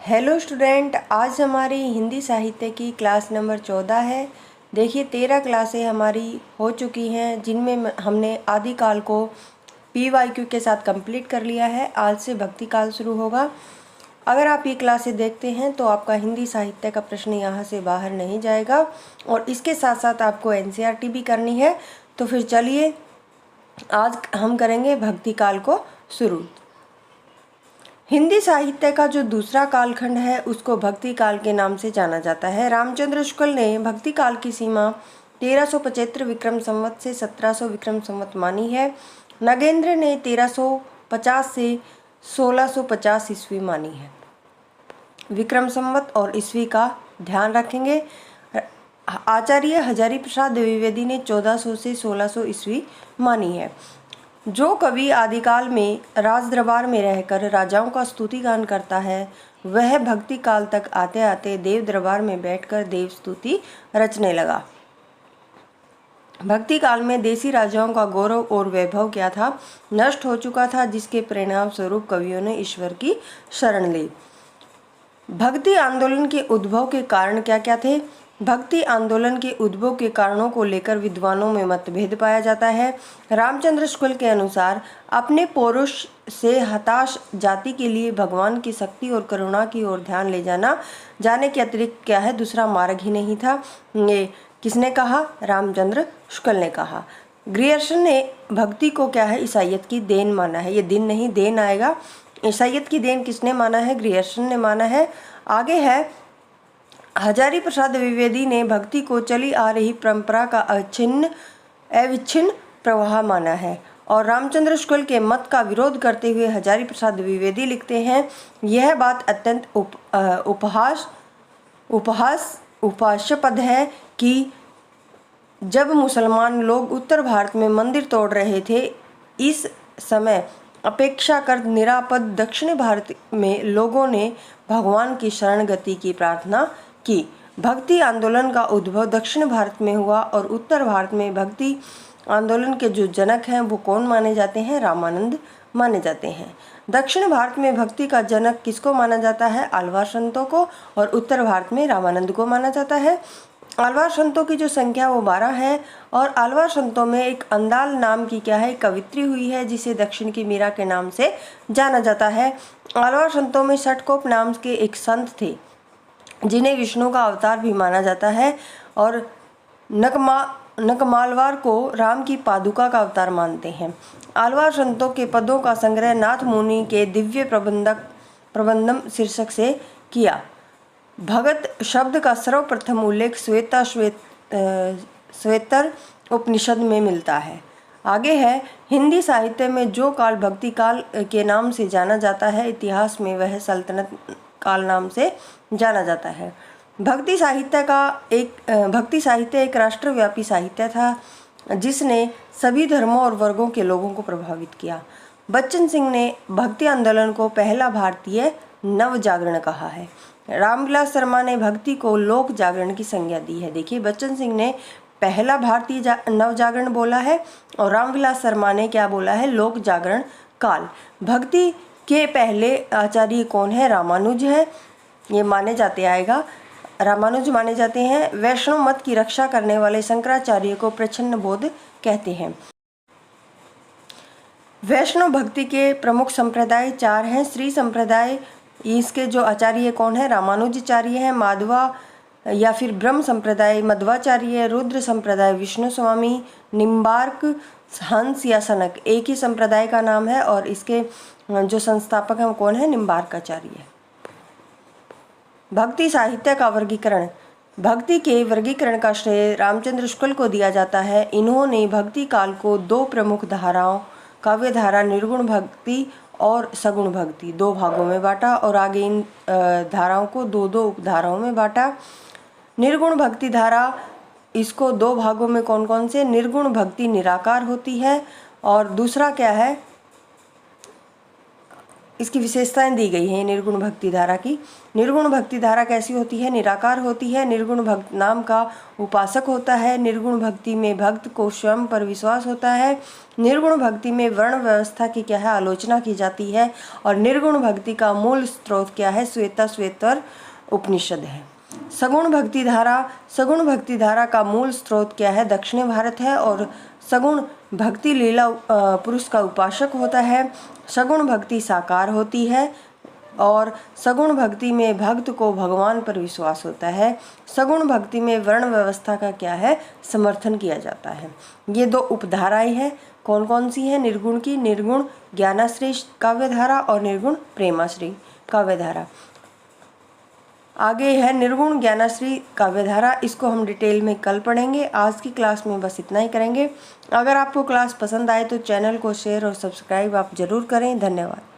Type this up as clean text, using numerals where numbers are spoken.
Hello student, आज हमारी हिंदी साहित्य की क्लास नंबर 14 है। देखिए 13 क्लासें हमारी हो चुकी हैं जिनमें हमने आदिकाल को PYQ के साथ कंप्लीट कर लिया है। आज से भक्ति काल शुरू होगा। अगर आप ये क्लासें देखते हैं तो आपका हिंदी साहित्य का प्रश्न यहाँ से बाहर नहीं जाएगा और इसके साथ साथ आपको NCERT भी करनी है। तो फिर चलिए आज हम करेंगे भक्ति काल को शुरू। हिंदी साहित्य का जो दूसरा कालखंड है उसको भक्ति काल के नाम से जाना जाता है। रामचंद्र शुक्ल ने भक्ति काल की सीमा 1375 विक्रम संवत से 1700 विक्रम संवत मानी है। नगेंद्र ने 1350 से 1650 ईस्वी मानी है। विक्रम संवत और ईस्वी का ध्यान रखेंगे। आचार्य हजारी प्रसाद द्विवेदी ने 1400 से 1600 ईस्वी मानी है। जो कवि आदिकाल में राज दरबार में रहकर राजाओं का स्तुति गान करता है वह भक्ति काल तक आते आते देव दरबार में बैठकर देव स्तुति रचने लगा। भक्ति काल में देसी राजाओं का गौरव और वैभव क्या था, नष्ट हो चुका था, जिसके परिणाम स्वरूप कवियों ने ईश्वर की शरण ली। भक्ति आंदोलन के उद्भव के कारण क्या क्या थे? भक्ति आंदोलन के उद्भव के कारणों को लेकर विद्वानों में मतभेद पाया जाता है। रामचंद्र शुक्ल के अनुसार अपने पौरुष से हताश जाति के लिए भगवान की शक्ति और करुणा की ओर ध्यान ले जाने के अतिरिक्त क्या है, दूसरा मार्ग ही नहीं था। ये किसने कहा? रामचंद्र शुक्ल ने कहा। ग्रियर्सन ने भक्ति को क्या है, ईसाइयत की देन माना है। ये दिन नहीं, देन आएगा। ईसाइयत की देन किसने माना है? ग्रियर्सन ने माना है। आगे है हजारी प्रसाद द्विवेदी ने भक्ति को चली आ रही परंपरा का अविच्छिन्न प्रवाह माना है और रामचंद्र शुक्ल के मत का विरोध करते हुए हजारी प्रसाद द्विवेदी लिखते हैं, यह बात अत्यंत उपहास्यास्पद है कि जब मुसलमान लोग उत्तर भारत में मंदिर तोड़ रहे थे, इस समय अपेक्षाकृत निरापद दक्षिण भारत में लोगों ने भगवान की शरण गति की प्रार्थना की। भक्ति आंदोलन का उद्भव दक्षिण भारत में हुआ और उत्तर भारत में भक्ति आंदोलन के जो जनक हैं वो कौन माने जाते हैं? रामानंद माने जाते हैं। दक्षिण भारत में भक्ति का जनक किसको माना जाता है? आलवार संतों को, और उत्तर भारत में रामानंद को माना जाता है। आलवार संतों की जो संख्या वो 12 है और आलवार संतों में एक अंदाल नाम की क्या है, कवित्री हुई है जिसे दक्षिण की मीरा के नाम से जाना जाता है। आलवार संतों में षटकोप नाम के एक संत थे जिन्हें विष्णु का अवतार भी माना जाता है और नकमालवार को राम की पादुका का अवतार मानते हैं। आलवार संतों के पदों का संग्रह नाथ मुनि के दिव्य प्रबंधम शीर्षक से किया। भगत शब्द का सर्वप्रथम उल्लेख श्वेतर उपनिषद में मिलता है। आगे है हिंदी साहित्य में जो काल भक्ति काल के नाम से जाना जाता है, इतिहास में वह सल्तनत काल नाम से जाना जाता है। भक्ति साहित्य एक राष्ट्रव्यापी साहित्य था जिसने सभी धर्मों और वर्गों के लोगों को प्रभावित किया। बच्चन सिंह ने भक्ति आंदोलन को पहला भारतीय नव जागरण कहा है। रामविलास शर्मा ने भक्ति को लोक जागरण की संज्ञा दी है। देखिए बच्चन सिंह ने पहला भारतीय नव जागरण बोला है और रामविलास शर्मा ने क्या बोला है? लोक जागरण काल। भक्ति के पहले आचार्य कौन है? रामानुज है। ये माने जाते आएगा, रामानुज माने जाते हैं। वैष्णव मत की रक्षा करने वाले शंकराचार्य को प्रच्छन्न बोध कहते हैं। वैष्णव भक्ति के प्रमुख संप्रदाय 4 हैं। श्री संप्रदाय, इसके जो आचार्य कौन है? रामानुजाचार्य है। माधवा या फिर ब्रह्म संप्रदाय मध्वाचार्य। रुद्र संप्रदाय विष्णु स्वामी। निम्बार्क हंस या सनक एक ही संप्रदाय का नाम है और इसके जो संस्थापक हैं वो कौन है? निम्बार्काचार्य। भक्ति साहित्य का वर्गीकरण। भक्ति के वर्गीकरण का श्रेय रामचंद्र शुक्ल को दिया जाता है। इन्होंने भक्ति काल को 2 प्रमुख धाराओं, काव्य धारा निर्गुण भक्ति और सगुण भक्ति, 2 भागों में बांटा और आगे इन धाराओं को 2-2 उपधाराओं में बांटा। निर्गुण भक्ति धारा, इसको 2 भागों में कौन कौन से? निर्गुण भक्ति निराकार होती है और दूसरा क्या है, इसकी विशेषताएं दी गई हैं निर्गुण भक्ति धारा की। निर्गुण भक्ति धारा कैसी होती है? निराकार होती है। निर्गुण भक्त नाम का उपासक होता है। निर्गुण भक्ति में भक्त को स्वयं पर विश्वास होता है। निर्गुण भक्ति में वर्ण व्यवस्था की क्या है? आलोचना की जाती है। और निर्गुण भक्ति का मूल स्रोत क्या है? श्वेताश्वेतर उपनिषद है। सगुण भक्ति धारा का मूल स्रोत क्या है? दक्षिण भारत है। और सगुण भक्ति लीला पुरुष का उपासक होता है। सगुण भक्ति साकार होती है और सगुण भक्ति में भक्त को भगवान पर विश्वास होता है। सगुण भक्ति में वर्ण व्यवस्था का क्या है? समर्थन किया जाता है। ये दो उपधाराएं हैं। कौन कौन सी हैं? निर्गुण की निर्गुण ज्ञानाश्री काव्य धारा और निर्गुण प्रेमाश्री काव्य धारा। आगे है निर्गुण ज्ञानाश्री काव्यधारा। इसको हम डिटेल में कल पढ़ेंगे। आज की क्लास में बस इतना ही करेंगे। अगर आपको क्लास पसंद आए तो चैनल को शेयर और सब्सक्राइब आप ज़रूर करें। धन्यवाद।